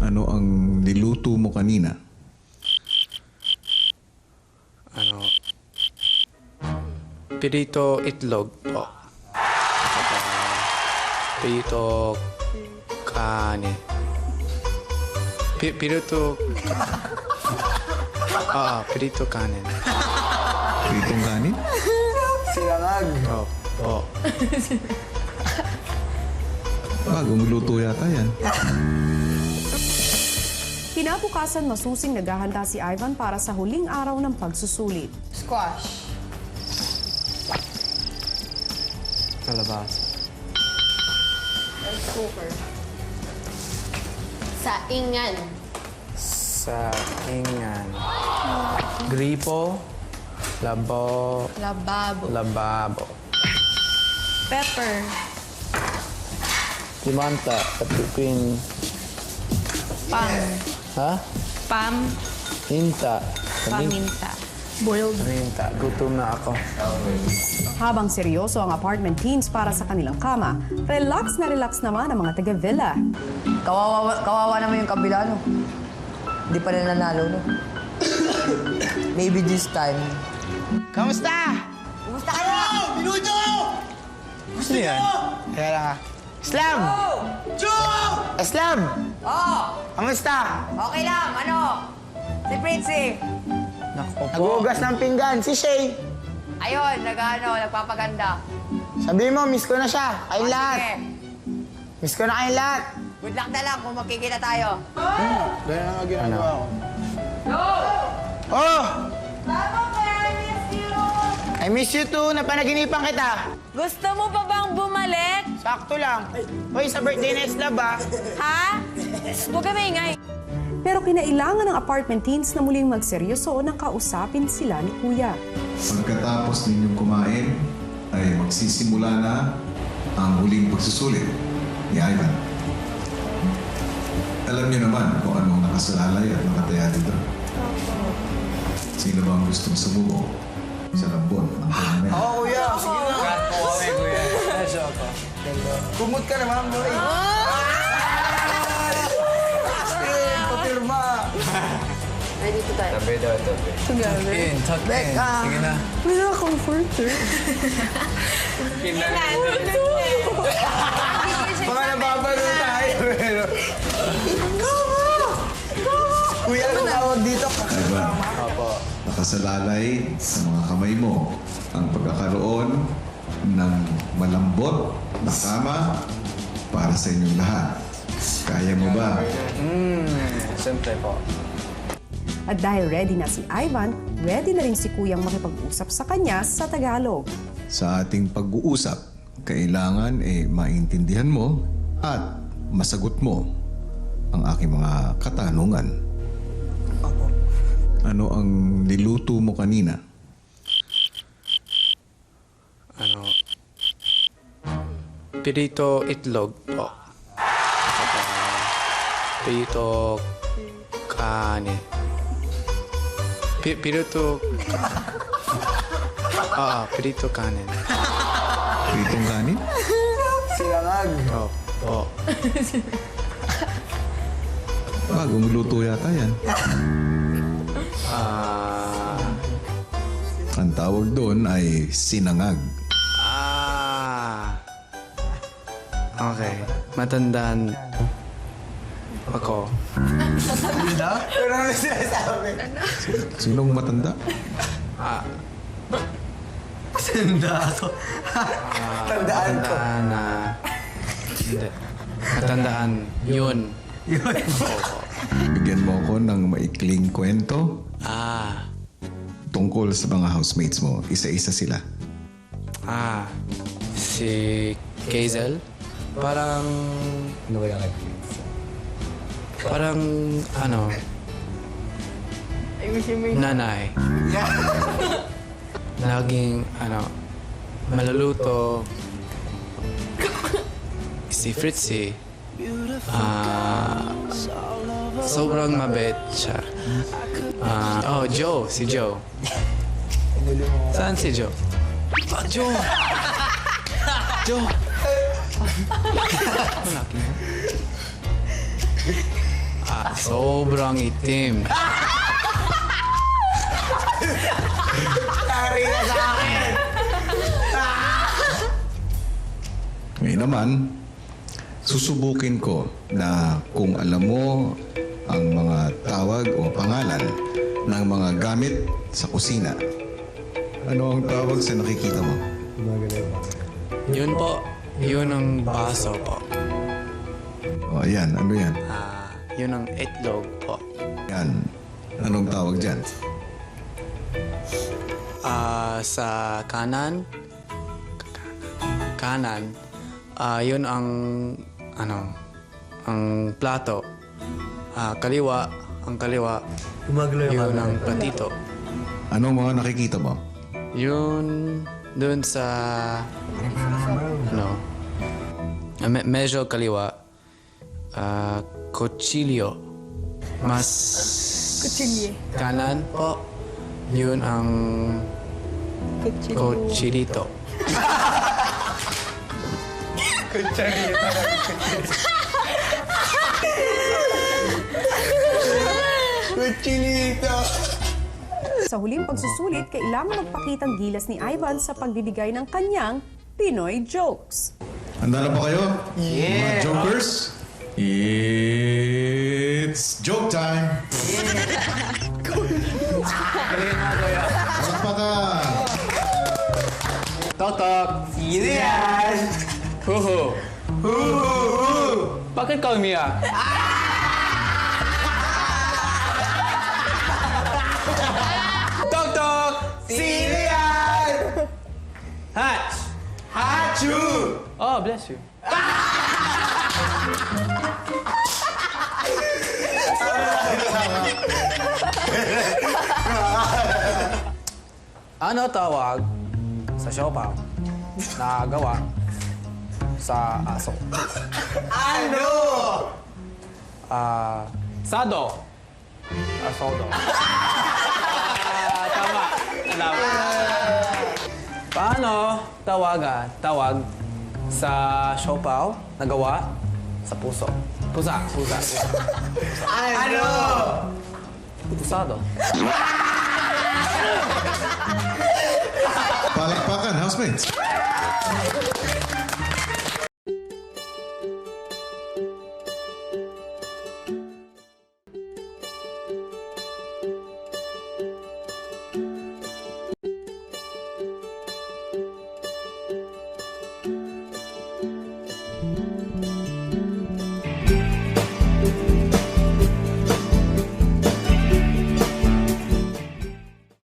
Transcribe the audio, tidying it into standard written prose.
Ano ang niluto mo kanina? Pirito itlog po. Pirito kanin. Pirito... pirito kanin. Pritong kanin? Sinangag. Oo. Bagong luto yata yan. Kinabukasan masusing naghahanda si Ivan para sa huling araw ng pagsusulit. Squash. Kalabasa. Rice cooker. Saingan. Saingan. Gripo. Labo. Lababo. Lababo. Pepper. Limanta. Kapipin. Pam. Ha? Pam. Hinta. Paminta. Boiled. Hinta. Gutom na ako. Habang seryoso ang apartment teens para sa kanilang kama, relax na relax naman ang mga taga-villa. Kawawa naman yung kabila, no? Hindi pa rin nanalo, no? Maybe this time. Kamusta? Kumusta kayo? Minuto! Gusto yan? Kaya lang ah. Islam! Islam! Oo! Kamusta? Okay lang, ano? Si Prince, Nako po. Nagugas ng pinggan, si Shay. ayun, nagpapaganda. Sabi mo, miss ko na siya. Kayong lahat. Sige, Miss ko na kayong lahat. good luck na lang kung magkikita tayo. Dahil na nga ginagawa ko. Oh! I miss you too. Napanaginipan kita. Gusto mo pa bang bumalik? Sakto lang. Hoy, sa birthday na Islab ah. Ha? Huwag ka maingay. Pero kinailangan ng apartment teens na muling magseryoso nang kausapin sila ni Kuya. Pagkatapos ninyong kumain, ay magsisimula na ang huling pagsusulit ni Ivan. Alam niyo naman kung anong nakasalalay at nakataya dito. Sino ba ang gustong sumuko sa lambon ng tournament? Oo, kuya. Sige na. Kumot ka naman, boy. Astig, papirma. Ready to tayo. Tabi daw, tabi. Together. Tuck in. Sige na. Wala comforter. Baka nababalo tayo. Pero... Kuya, ano tawag dito? Ivan, nakasalalay sa mga kamay mo ang pagkakaroon ng malambot na kama para sa inyong lahat. Kaya mo ba? Siyempre po. At dahil ready na si Ivan, ready na rin si Kuyang makipag-usap sa kanya sa Tagalog. Sa ating pag-uusap, kailangan maintindihan mo at masagot mo ang aking mga katanungan. Ano ang niluto mo kanina? Pirito itlog po. Pirito kanin. Pirito... pirito kanin. Pritong kanin? Sinangag. Oo. Bagong luto yata yan. Ang tawag doon ay sinangag. Okay. Matandaan ako. Pero ano sinasabi? Sinong matanda? Tandaan ko. Matandaan na... Hindi. Matandaan yun. Bigyan mo ako ng maikling kwento tungkol sa mga housemates mo. Isa-isa sila. Si Kazel. Parang... Parang, nanay. Laging, maluluto. Si Fritzy, sobrang mabait siya. Joe, si Joe. Saan si Joe? Joe! Joe! Malaki mo. Sobrang itim. Tari na sa akin! Ngayon naman, susubukin ko na kung alam mo ang mga tawag o pangalan ng mga gamit sa kusina. Ano ang tawag sa nakikita mo? Yun po, yun ang baso po. O, ayan. Ano yan? Yun ang itlog po. Yan. Anong tawag dyan? Sa kanan, yun ang, ang plato. Kaliwa, ang kaliwa, Gumagalaw yung yun ang platito. Anong mga nakikita mo? Yun, dun sa, medyo kaliwa, kutsilyo. Mas kanan po, yun ang kutsilito. Kuchilito! Sa huling pagsusulit, kailangan magpakitang gilas ni Ivan sa pagbibigay ng kanyang Pinoy jokes. Handa na ba kayo? Mga jokers? It's joke time! Palakpakan! Tok-tok! Sino yan? Huhu! Bakit ka umiyak? Tok-tok! Sino yan? Hatch! Hachu! Oh, bless you. Ano tawag sa siopaw na gawa sa aso? Ano? Sado. Asodo. Tama. Alam. Paano tawag sa siopaw na gawa sa puso? Pusa. Ano? Pusado. Palakpakan, housemates!